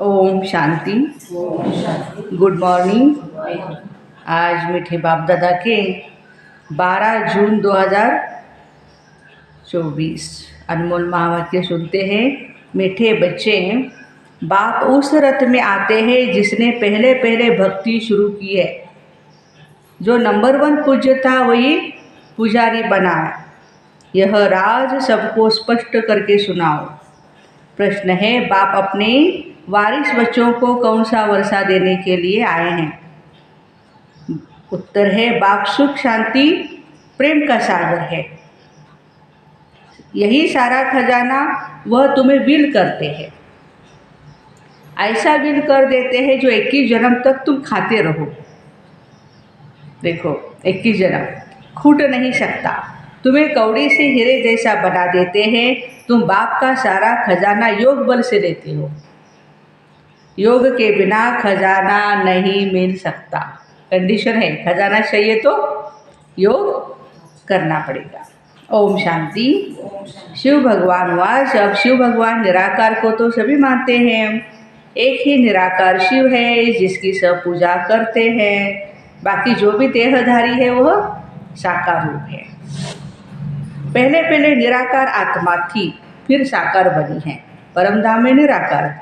Om Shanti. Good morning. आज मीठे बाप दादा के 12 जून 2024 अनमोल महावाक्य सुनते हैं। मीठे बच्चे, बाप उस रथ में आते हैं जिसने पहले पहले भक्ति शुरू की है। जो नंबर 1 पूज्य था वही पुजारी बना। यह राज सबको स्पष्ट करके सुनाओ। प्रश्न है, बाप अपने वारिस बच्चों को कौन सा वर्षा देने के लिए आए हैं? उत्तर है, बाप सुख शांति प्रेम का सागर है। यही सारा खजाना वह तुम्हें विल करते हैं। ऐसा विल कर देते हैं जो 21 जन्म तक तुम खाते रहो। देखो, 21 जन्म खूट नहीं सकता। तुम्हें कौड़ी से हीरे जैसा बना देते हैं। तुम बाप का सारा खजाना योग बल से लेते हो। योग के बिना खजाना नहीं मिल सकता। कंडीशन है, खजाना चाहिए तो योग करना पड़ेगा। ओम शांति। शिव भगवान वास। अब शिव भगवान निराकार को तो सभी मानते हैं। एक ही निराकार शिव है जिसकी सब पूजा करते हैं। बाकी जो भी देहधारी है वह साकार रूप है। पहले पहले निराकार आत्मा थी, फिर साकार बनी है। परमधाम में निराकार,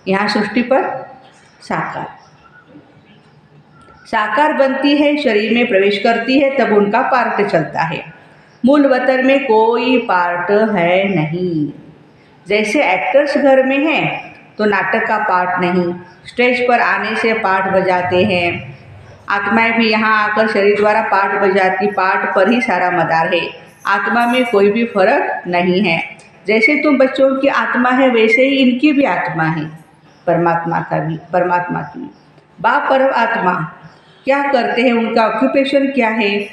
यहाँ सृष्टि पर साकार। साकार बनती है, शरीर में प्रवेश करती है, तब उनका पार्ट चलता है। मूल वतन में कोई पार्ट है नहीं। जैसे एक्टर्स घर में हैं तो नाटक का पार्ट नहीं, स्टेज पर आने से पार्ट बजाते हैं। आत्माएं भी यहाँ आकर शरीर द्वारा पार्ट बजाती, पार्ट पर ही सारा मदार है। आत्मा में कोई भी फर्क नहीं है। जैसे तुम बच्चों की आत्मा है वैसे ही इनकी भी आत्मा है, परमात्मा की। बाप परम आत्मा क्या करते हैं, उनका ऑक्यूपेशन क्या है,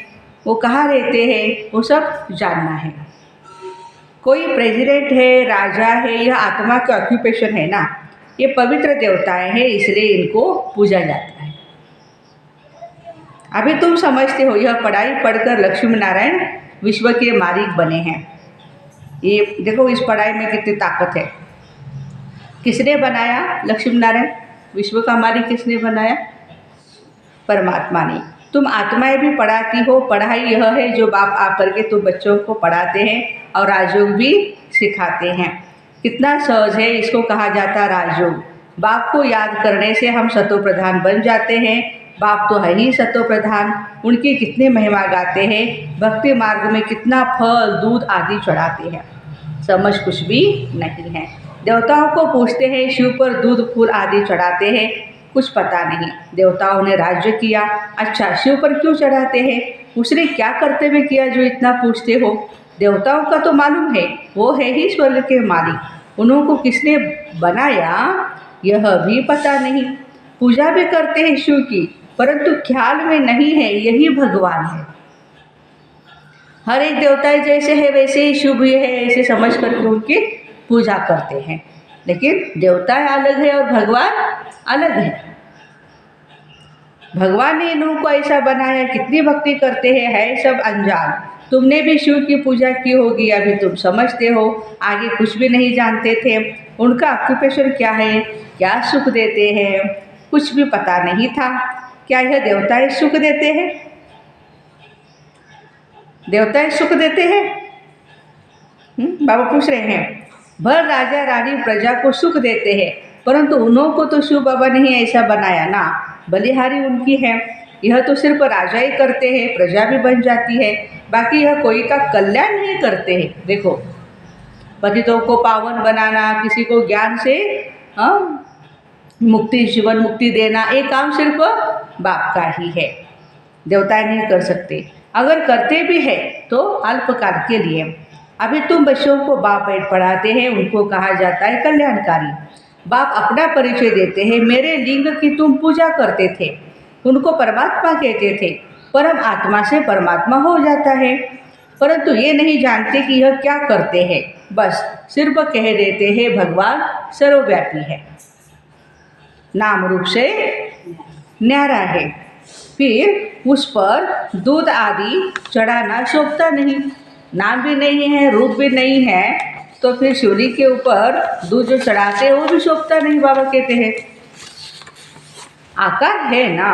वो कहाँ रहते हैं, वो सब जानना है। कोई प्रेसिडेंट है, राजा है, यह आत्मा का ऑक्यूपेशन है ना। ये पवित्र देवताएं हैं, इसलिए इनको पूजा जाता है। अभी तुम समझते हो, यह पढ़ाई पढ़कर लक्ष्मी नारायण विश्व के मालिक बने हैं। ये देखो, इस पढ़ाई में कितनी ताकत है। किसने बनाया? लक्ष्मी नारायण। विश्व का मालिक किसने बनाया? परमात्मा ने। तुम आत्माएं भी पढ़ाती हो। पढ़ाई यह है जो बाप आकर के तुम बच्चों को पढ़ाते हैं और राजयोग भी सिखाते हैं। कितना सहज है, इसको कहा जाता है राजयोग। बाप को याद करने से हम सतो प्रधान बन जाते हैं। बाप तो है ही सतो प्रधान। उनकी कितनी महिमा गाते हैं। भक्ति मार्ग में कितना फल दूध आदि चढ़ाते हैं, समझ कुछ भी नहीं है। देवताओं को पूछते हैं, शिव पर दूध फूल आदि चढ़ाते हैं, कुछ पता नहीं। देवताओं ने राज्य किया, अच्छा शिव पर क्यों चढ़ाते हैं? उसने क्या कर्तव्य किया जो इतना पूछते हो? देवताओं का तो मालूम है, वो है ही स्वर्ग के मालिक। उन्होंने किसने बनाया यह भी पता नहीं। पूजा भी करते हैं शिव की, परंतु ख्याल में नहीं है यही भगवान है। हर एक देवता जैसे है वैसे ही शिव भी है, ऐसे समझ करके उनकी पूजा करते हैं। लेकिन देवता अलग है और भगवान अलग है। भगवान ने इन्हों को ऐसा बनाया, कितनी भक्ति करते हैं, है सब अनजान। तुमने भी शिव की पूजा की होगी, अभी तुम समझते हो, आगे कुछ भी नहीं जानते थे। उनका ऑक्यूपेशन क्या है, क्या सुख देते हैं, कुछ भी पता नहीं था। क्या यह देवताएं सुख देते हैं? देवताएं सुख देते हैं? बाबा पूछ रहे हैं। भर राजा रानी प्रजा को सुख देते हैं, परंतु उन्हों को तो शिव बाबा ने ही ऐसा बनाया ना। बलिहारी उनकी है। यह तो सिर्फ राजा ही करते हैं, प्रजा भी बन जाती है। बाकी यह कोई का कल्याण नहीं करते हैं। देखो, पतितों को पावन बनाना, किसी को ज्ञान से मुक्ति, जीवन मुक्ति देना, एक काम सिर्फ बाप का ही है। देवता नहीं कर सकते। अगर करते भी है तो अल्पकाल के लिए। अभी तुम बच्चों को बाप बैठ पढ़ाते हैं, उनको कहा जाता है कल्याणकारी। बाप अपना परिचय देते हैं, मेरे लिंग की तुम पूजा करते थे। उनको परमात्मा कहते थे। परम आत्मा से परमात्मा हो जाता है, परंतु ये नहीं जानते कि यह क्या करते हैं। बस सिर्फ कह देते हैं भगवान सर्वव्यापी है, नाम रूप से न्यारा है। फिर उस पर दूध आदि चढ़ाना शोभता नहीं। नाम भी नहीं है, रूप भी नहीं है, तो फिर शिवलिंग के ऊपर दूध जो चढ़ाते हैं वो भी शोभता नहीं, बाबा कहते हैं। आकार है ना,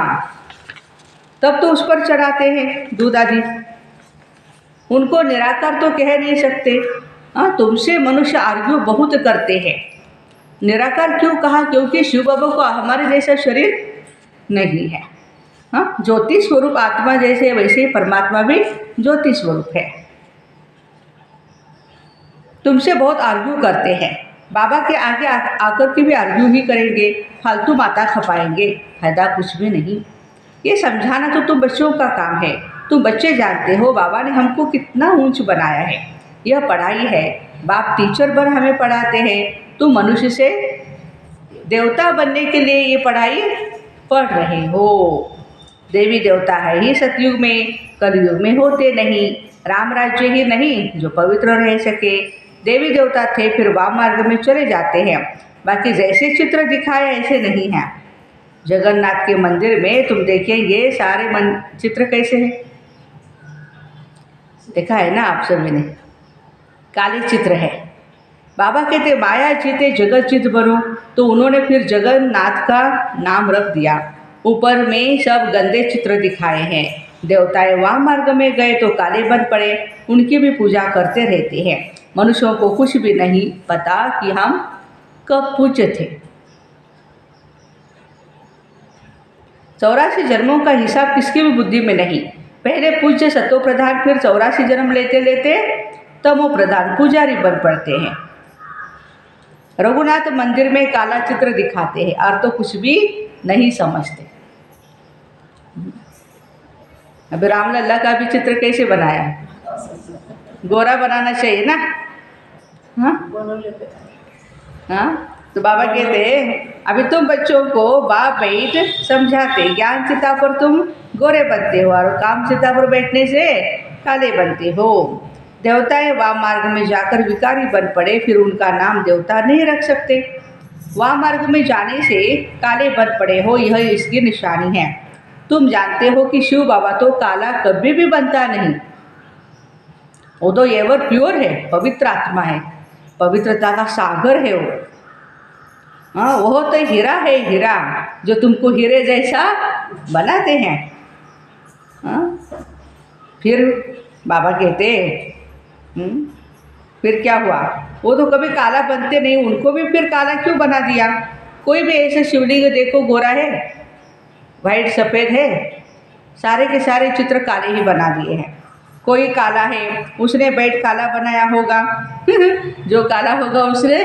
तब तो उस पर चढ़ाते हैं दूध आदि। उनको निराकार तो कह नहीं सकते। हाँ, तुमसे मनुष्य आर्ग्यू बहुत करते हैं। निराकार क्यों कहा? क्योंकि शिव बाबा को हमारे जैसा शरीर नहीं है। हाँ, ज्योति स्वरूप आत्मा जैसे वैसे ही परमात्मा भी ज्योति स्वरूप है। तुमसे बहुत आर्ग्यू करते हैं। बाबा के आगे आकर के भी आर्ग्यू ही करेंगे, फालतू माता खपाएंगे, फायदा कुछ भी नहीं। ये समझाना तो तुम बच्चों का काम है। तुम बच्चे जानते हो बाबा ने हमको कितना ऊंच बनाया है। यह पढ़ाई है, बाप टीचर बन हमें पढ़ाते हैं। तुम मनुष्य से देवता बनने के लिए ये पढ़ाई पढ़ रहे हो। देवी देवता है ही सतयुग में, कलयुग में होते नहीं। राम राज्य ही नहीं जो पवित्र रह सके। देवी देवता थे फिर वाम मार्ग में चले जाते हैं। बाकी जैसे चित्र दिखाए ऐसे नहीं हैं। जगन्नाथ के मंदिर में तुम देखेंगे सारे चित्र कैसे हैं, देखा है ना आप सभी ने, काली चित्र है। बाबा कहते माया जीते जगत चित बनो, तो उन्होंने फिर जगन्नाथ का नाम रख दिया। ऊपर में सब गंदे चित्र दिखाए हैं। देवताएं वाम मार्ग में गए तो काले बन पड़े, उनकी भी पूजा करते रहते हैं। मनुष्यों को कुछ भी नहीं पता कि हम कब पूज्य थे। 84 जन्मों का हिसाब किसकी भी बुद्धि में नहीं। पहले पूज्य सतो प्रधान, फिर 84 जन्म लेते लेते तमो प्रधान पुजारी बन पड़ते हैं। रघुनाथ मंदिर में काला चित्र दिखाते हैं और तो कुछ भी नहीं समझते। अभी रामलला का भी चित्र कैसे बनाया? गोरा बनाना चाहिए ना। हाँ हाँ, तो बाबा कहते हैं अभी तुम बच्चों को बाप बैठ समझाते, ज्ञान चिता पर तुम गोरे बनते हो और काम चिता पर बैठने से काले बनते हो। देवताएं वाम मार्ग में जाकर विकारी बन पड़े, फिर उनका नाम देवता नहीं रख सकते। वाम मार्ग में जाने से काले बन पड़े हो, यह इसकी निशानी है। तुम जानते हो कि शिव बाबा तो काला कभी भी बनता नहीं। वो तो एवर प्योर है, पवित्र आत्मा है, पवित्रता का सागर है वो। हाँ, वो तो हीरा है, हीरा जो तुमको हीरे जैसा बनाते हैं। हाँ, फिर बाबा कहते फिर क्या हुआ? वो तो कभी काला बनते नहीं, उनको भी फिर काला क्यों बना दिया? कोई भी ऐसे शिवलिंग देखो गोरा है, वाइट सफ़ेद है, सारे के सारे चित्र काले ही बना दिए हैं। कोई काला है, उसने बेड काला बनाया होगा जो काला होगा उसने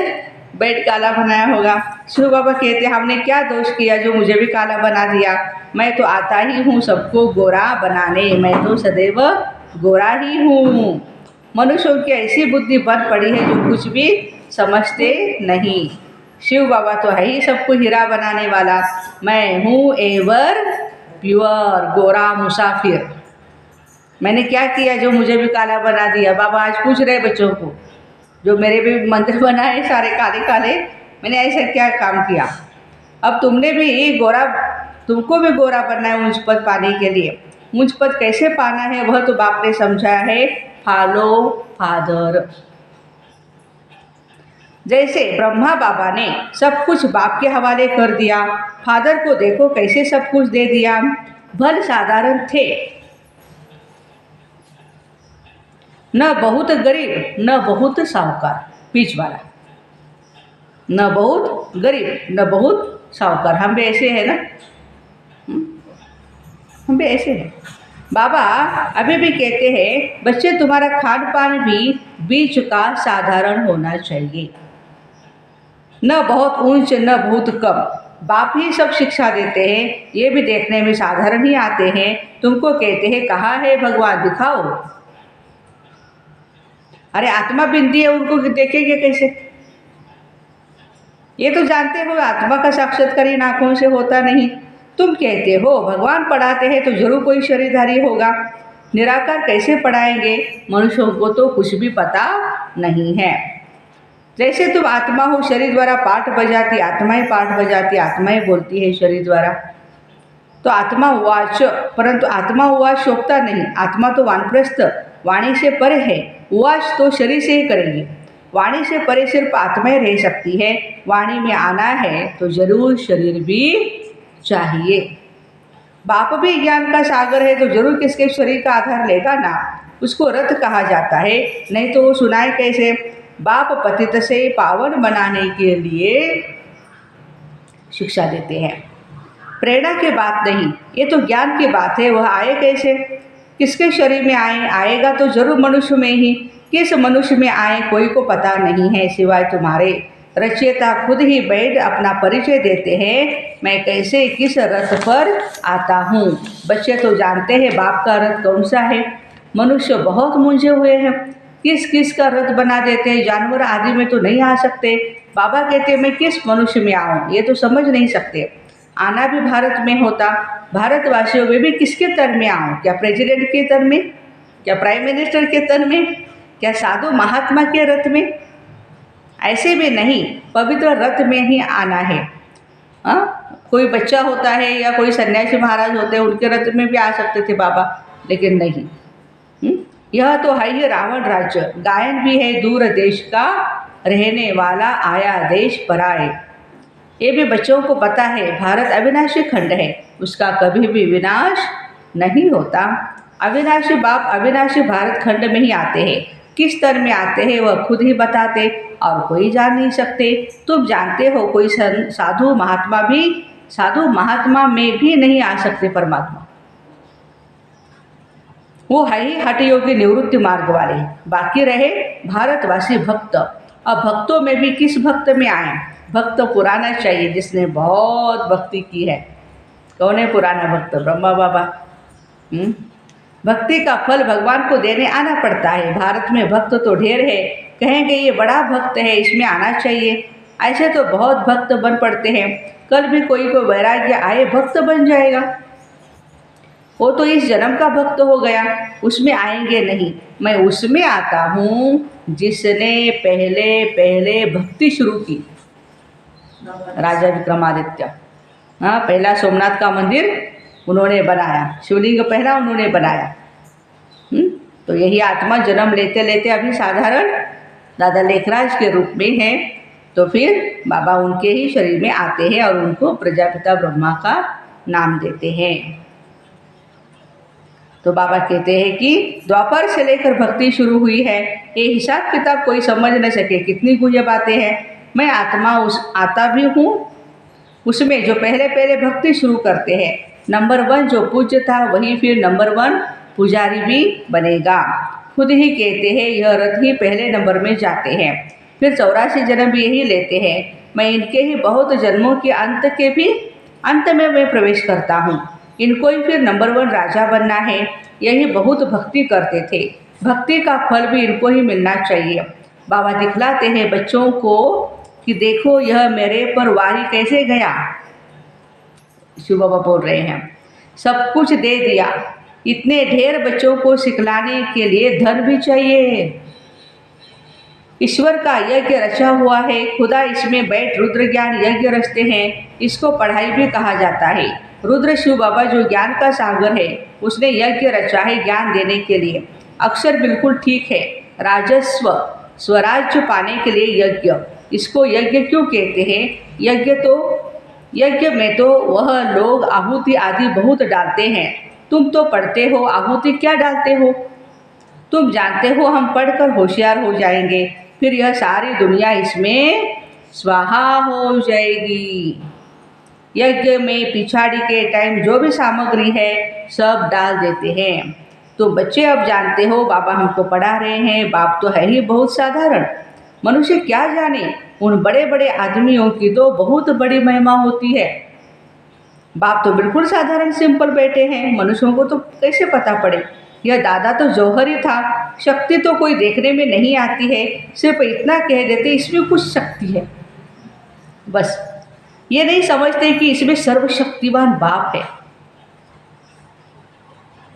बेड काला बनाया होगा। शिव बाबा कहते हमने क्या दोष किया जो मुझे भी काला बना दिया? मैं तो आता ही हूँ सबको गोरा बनाने, मैं तो सदैव गोरा ही हूँ। मनुष्यों की ऐसी बुद्धि बन पड़ी है जो कुछ भी समझते नहीं। शिव बाबा तो है ही सबको हीरा बनाने वाला। मैं हूँ एवर प्योर गोरा मुसाफिर। मैंने क्या किया जो मुझे भी काला बना दिया? बाबा आज पूछ रहे बच्चों को, जो मेरे भी मंदिर बनाए सारे काले काले, मैंने ऐसा क्या काम किया? अब तुमने भी गोरा, तुमको भी गोरा बनना है ऊंच पद पाने के लिए। ऊंच पद कैसे पाना है वह तो बाप ने समझाया है, फॉलो फादर। जैसे ब्रह्मा बाबा ने सब कुछ बाप के हवाले कर दिया, फादर को देखो कैसे सब कुछ दे दिया। भल साधारण थे, न बहुत गरीब न बहुत साहूकार, बीच वाला, न बहुत गरीब न बहुत साहूकार। हम भी ऐसे हैं ना, हम भी ऐसे हैं। बाबा अभी भी कहते हैं बच्चे तुम्हारा खान पान भी बीच का साधारण होना चाहिए, न बहुत ऊंच न बहुत कम। बाप ही सब शिक्षा देते हैं, ये भी देखने में साधारण ही आते हैं। तुमको कहते हैं कहाँ है भगवान, दिखाओ। अरे आत्मा बिंदी है, उनको देखेंगे कैसे? ये तो जानते हो आत्मा का साक्षात्कार इन आँखों से होता नहीं। तुम कहते हो भगवान पढ़ाते हैं तो जरूर कोई शरीरधारी होगा। निराकार कैसे पढ़ाएंगे? मनुष्यों को तो कुछ भी पता नहीं है। जैसे तुम आत्मा हो, शरीर द्वारा पाठ बजाती, आत्माएं पाठ बजाती, आत्माएं बोलती है शरीर द्वारा। तो आत्मा उवाच, परंतु आत्मा उवाच शोभता नहीं। आत्मा तो वानप्रस्थ वाणी से परे है, उवाच तो शरीर से ही करेंगे। वाणी से परे सिर्फ आत्मा ही रह सकती है। वाणी में आना है तो जरूर शरीर भी चाहिए। बाप भी ज्ञान का सागर है तो जरूर किसके शरीर का आधार लेगा ना। उसको रथ कहा जाता है, नहीं तो वो सुनाए कैसे। बाप पतित से पावन बनाने के लिए शिक्षा देते हैं। प्रेरणा की बात नहीं, ये तो ज्ञान की बात है। वह आए कैसे, किसके शरीर में आएगा तो जरूर मनुष्य में ही। किस मनुष्य में आए कोई को पता नहीं है सिवाय तुम्हारे। रचयिता खुद ही बैठ अपना परिचय देते हैं, मैं कैसे किस रथ पर आता हूँ। बच्चे तो जानते हैं बाप का रथ कौन सा है। मनुष्य बहुत मूंझे हुए हैं, किस किस का रथ बना देते हैं। जानवर आदि में तो नहीं आ सकते। बाबा कहते मैं किस मनुष्य में आऊँ, ये तो समझ नहीं सकते। आना भी भारत में होता, भारतवासियों में भी किसके तन में आऊँ। क्या प्रेसिडेंट के तन में, क्या प्राइम मिनिस्टर के तन में, क्या साधु महात्मा के रथ में। ऐसे भी नहीं, पवित्र रथ में ही आना है। कोई बच्चा होता है या कोई सन्यासी महाराज होते हैं, उनके रथ में भी आ सकते थे बाबा, लेकिन नहीं। यह तो है ही रावण राज्य। गायन भी है दूर देश का, रहने वाला आया देश पराए। ये भी बच्चों को पता है भारत अविनाशी खंड है, उसका कभी भी विनाश नहीं होता। अविनाशी बाप अविनाशी भारत खंड में ही आते हैं। किस तरह में आते हैं वह खुद ही बताते और कोई जान नहीं सकते। तुम जानते हो कोई साधु महात्मा में भी नहीं आ सकते परमात्मा। वो है ही हठ योगी निवृत्ति मार्ग वाले। बाकी रहे भारतवासी भक्त। अब भक्तों में भी किस भक्त में आए। भक्त पुराना चाहिए जिसने बहुत भक्ति की है। कौन है पुराना भक्त? ब्रह्मा बाबा। भक्ति का फल भगवान को देने आना पड़ता है। भारत में भक्त तो ढेर है, कहेंगे ये बड़ा भक्त है इसमें आना चाहिए। ऐसे तो बहुत भक्त बन पड़ते हैं। कल भी कोई को वैराग्य आए भक्त बन जाएगा। वो तो इस जन्म का भक्त हो गया, उसमें आएंगे नहीं। मैं उसमें आता हूँ जिसने पहले पहले भक्ति शुरू की। राजा विक्रमादित्य, हाँ, पहला सोमनाथ का मंदिर उन्होंने बनाया, शिवलिंग पहला उन्होंने बनाया। तो यही आत्मा जन्म लेते लेते अभी साधारण दादा लेखराज के रूप में है, तो फिर बाबा उनके ही शरीर में आते हैं और उनको प्रजापिता ब्रह्मा का नाम देते हैं। तो बाबा कहते हैं कि द्वापर से लेकर भक्ति शुरू हुई है। ये हिसाब किताब कोई समझ न सके, कितनी गुह्य बातें हैं। मैं आत्मा आता भी हूँ उसमें जो पहले पहले भक्ति शुरू करते हैं। नंबर 1 जो पूज्य था वही फिर नंबर 1 पुजारी भी बनेगा। खुद ही कहते हैं यह रथ ही पहले नंबर में जाते हैं, फिर 84 जन्म भी यही लेते हैं। मैं इनके ही बहुत जन्मों के अंत में मैं प्रवेश करता हूँ। इनको ही फिर नंबर 1 राजा बनना है। यही बहुत भक्ति करते थे। भक्ति का फल भी इनको ही मिलना चाहिए। बाबा दिखलाते हैं बच्चों को कि देखो यह मेरे पर वारी कैसे गया। शिव बाबा बोल रहे हैं सब कुछ दे दिया। इतने ढेर बच्चों को सिखलाने के लिए धन भी चाहिए। ईश्वर का यज्ञ रचा हुआ है, खुदा इसमें बैठ रुद्र ज्ञान यज्ञ रचते हैं। इसको पढ़ाई भी कहा जाता है। रुद्र शिव बाबा जो ज्ञान का सागर है, उसने यज्ञ रचा है ज्ञान देने के लिए। अक्षर बिल्कुल ठीक है। राजस्व स्वराज्य पाने के लिए यज्ञ, इसको यज्ञ क्यों कहते हैं? यज्ञ में तो वह लोग आहुति आदि बहुत डालते हैं। तुम तो पढ़ते हो, आहुति क्या डालते हो? तुम जानते हो हम पढ़कर होशियार हो जाएंगे, फिर यह सारी दुनिया इसमें स्वाहा हो जाएगी। यज्ञ में पिछाड़ी के टाइम जो भी सामग्री है सब डाल देते हैं। तो बच्चे अब जानते हो बाबा हमको पढ़ा रहे हैं। बाप तो है ही बहुत साधारण। मनुष्य क्या जाने, उन बड़े बड़े आदमियों की तो बहुत बड़ी महिमा होती है। बाप तो बिल्कुल साधारण सिंपल बैठे हैं, मनुष्यों को तो कैसे पता पड़े। यह दादा तो जौहरी था। शक्ति तो कोई देखने में नहीं आती है, सिर्फ इतना कह देते इसमें कुछ शक्ति है, बस। ये नहीं समझते कि इसमें सर्वशक्तिवान बाप है,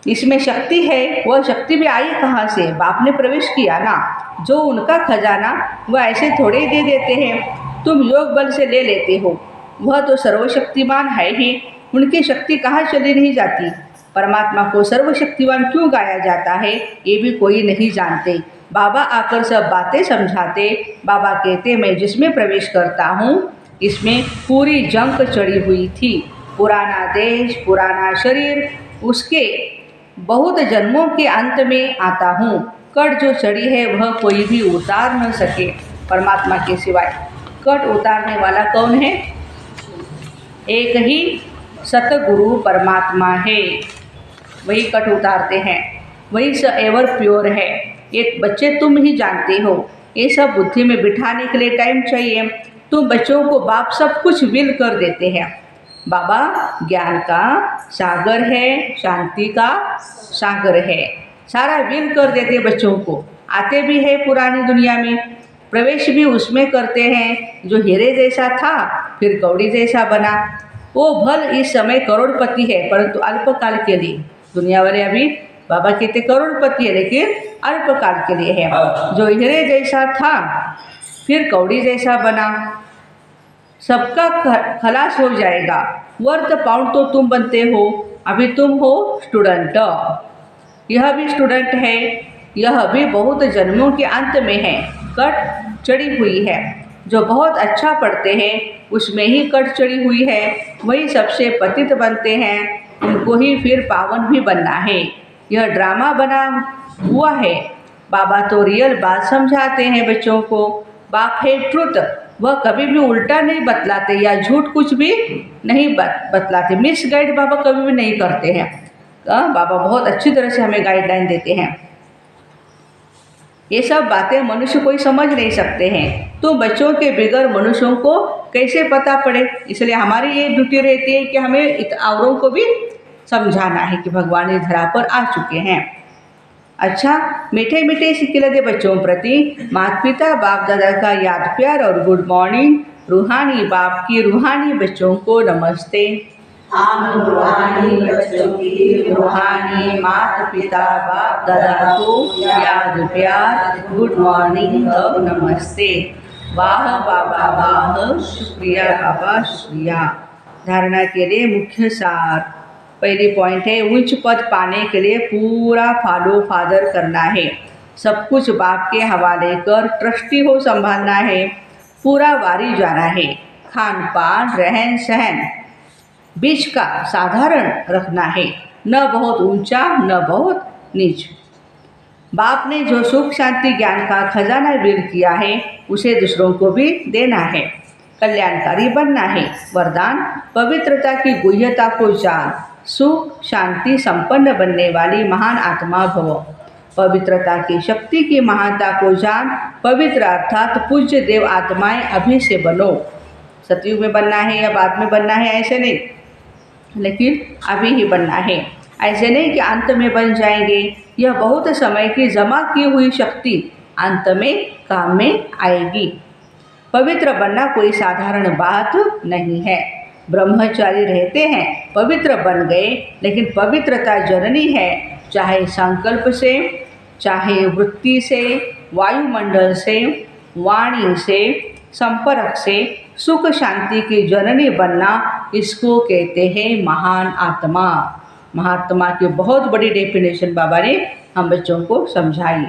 इसमें शक्ति है। वह शक्ति भी आई कहाँ से? बाप ने प्रवेश किया ना। जो उनका खजाना वह ऐसे थोड़े ही दे देते हैं, तुम योग बल से ले लेते हो। वह तो सर्वशक्तिमान है ही, उनकी शक्ति कहाँ चली नहीं जाती। परमात्मा को सर्वशक्तिवान क्यों गाया जाता है ये भी कोई नहीं जानते। बाबा आकर सब बातें समझाते। बाबा कहते मैं जिसमें प्रवेश करता हूँ इसमें पूरी जंग चढ़ी हुई थी। पुराना देश, पुराना शरीर, उसके बहुत जन्मों के अंत में आता हूँ। कट जो चढ़ी है वह कोई भी उतार न सके परमात्मा के सिवाय। कट उतारने वाला कौन है? एक ही सतगुरु परमात्मा है, वही कट उतारते हैं, वही एवर प्योर है। ये बच्चे तुम ही जानते हो, ये सब बुद्धि में बिठाने के लिए टाइम चाहिए। तुम बच्चों को बाप सब कुछ विल कर देते हैं। बाबा ज्ञान का सागर है, शांति का सागर है, सारा विल कर देते बच्चों को। आते भी है पुरानी दुनिया में, प्रवेश भी उसमें करते हैं। जो हीरे जैसा था फिर कौड़ी जैसा बना। वो भल इस समय करोड़पति है परंतु अल्पकाल के लिए। दुनिया वाले अभी बाबा कहते करोड़पति है लेकिन अल्पकाल के लिए है। जो हीरे जैसा था फिर कौड़ी जैसा बना, सबका खलास हो जाएगा। वर्थ पाउंड तो तुम बनते हो, अभी तुम हो स्टूडेंट, यह भी स्टूडेंट है, यह भी बहुत जन्मों के अंत में है। कट चढ़ी हुई है। जो बहुत अच्छा पढ़ते हैं उसमें ही कट चढ़ी हुई है, वही सबसे पतित बनते हैं, उनको ही फिर पावन भी बनना है। यह ड्रामा बना हुआ है। बाबा तो रियल बात समझाते हैं बच्चों को। बाप है ट्रुथ, वह कभी भी उल्टा नहीं बतलाते या झूठ कुछ भी नहीं बतलाते। मिस गाइड बाबा कभी भी नहीं करते हैं। बाबा बहुत अच्छी तरह से हमें गाइडलाइन देते हैं। ये सब बातें मनुष्य कोई समझ नहीं सकते हैं, तो बच्चों के बिगड़ मनुष्यों को कैसे पता पड़े। इसलिए हमारी ये ड्यूटी रहती है कि हमें औरों को भी समझाना है कि भगवान इस धरा पर आ चुके हैं। अच्छा, मीठे मीठे सिक्के दे बच्चों प्रति माता पिता बाप दादा का याद प्यार और गुड मॉर्निंग। रूहानी बाप की रूहानी बच्चों को नमस्ते। हम रूहानी बच्चों की रूहानी माता पिता बाप दादा को याद प्यार, गुड मॉर्निंग और नमस्ते। वाह बाबा वाह, शुक्रिया बाबा शुक्रिया। धारणा के लिए मुख्य सार। पहली पॉइंट है उच्च पद पाने के लिए पूरा फॉलो फादर करना है। सब कुछ बाप के हवाले कर ट्रस्टी हो संभालना है। पूरा वारी जाना है। खान पान रहन सहन बीच का साधारण रखना है, न बहुत ऊंचा न बहुत नीच। बाप ने जो सुख शांति ज्ञान का खजाना विल किया है उसे दूसरों को भी देना है। कल्याणकारी बनना है। वरदान पवित्रता की गुह्यता को जान, सुख शांति संपन्न बनने वाली महान आत्मा भव। पवित्रता की शक्ति की महानता को जान, पवित्र अर्थात पूज्य देव आत्माएं अभी से बनो। सतयुग में बनना है या बाद में बनना है ऐसे नहीं, लेकिन अभी ही बनना है। ऐसे नहीं कि अंत में बन जाएंगे। यह बहुत समय की जमा की हुई शक्ति अंत में काम में आएगी। पवित्र बनना कोई साधारण बात नहीं है। ब्रह्मचारी रहते हैं, पवित्र बन गए, लेकिन पवित्रता जननी है। चाहे संकल्प से, चाहे वृत्ति से, वायुमंडल से, वाणी से, संपर्क से सुख शांति की जननी बनना, इसको कहते हैं महान आत्मा। महात्मा की बहुत बड़ी डेफिनेशन बाबा ने हम बच्चों को समझाई।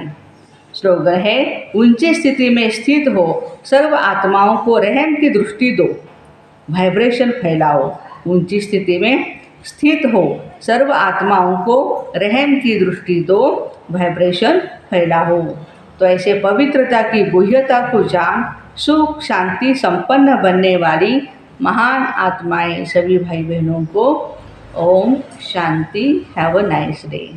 स्लोगन है ऊंची स्थिति में स्थित हो, सर्व आत्माओं को रहम की दृष्टि दो, वाइब्रेशन फैलाओ। ऊंची स्थिति में स्थित हो, सर्व आत्माओं को रहम की दृष्टि दो, वाइब्रेशन फैलाओ। तो ऐसे पवित्रता की गुह्यता को जान, सुख शांति संपन्न बनने वाली महान आत्माएं सभी भाई बहनों को ओम शांति। Have a nice day.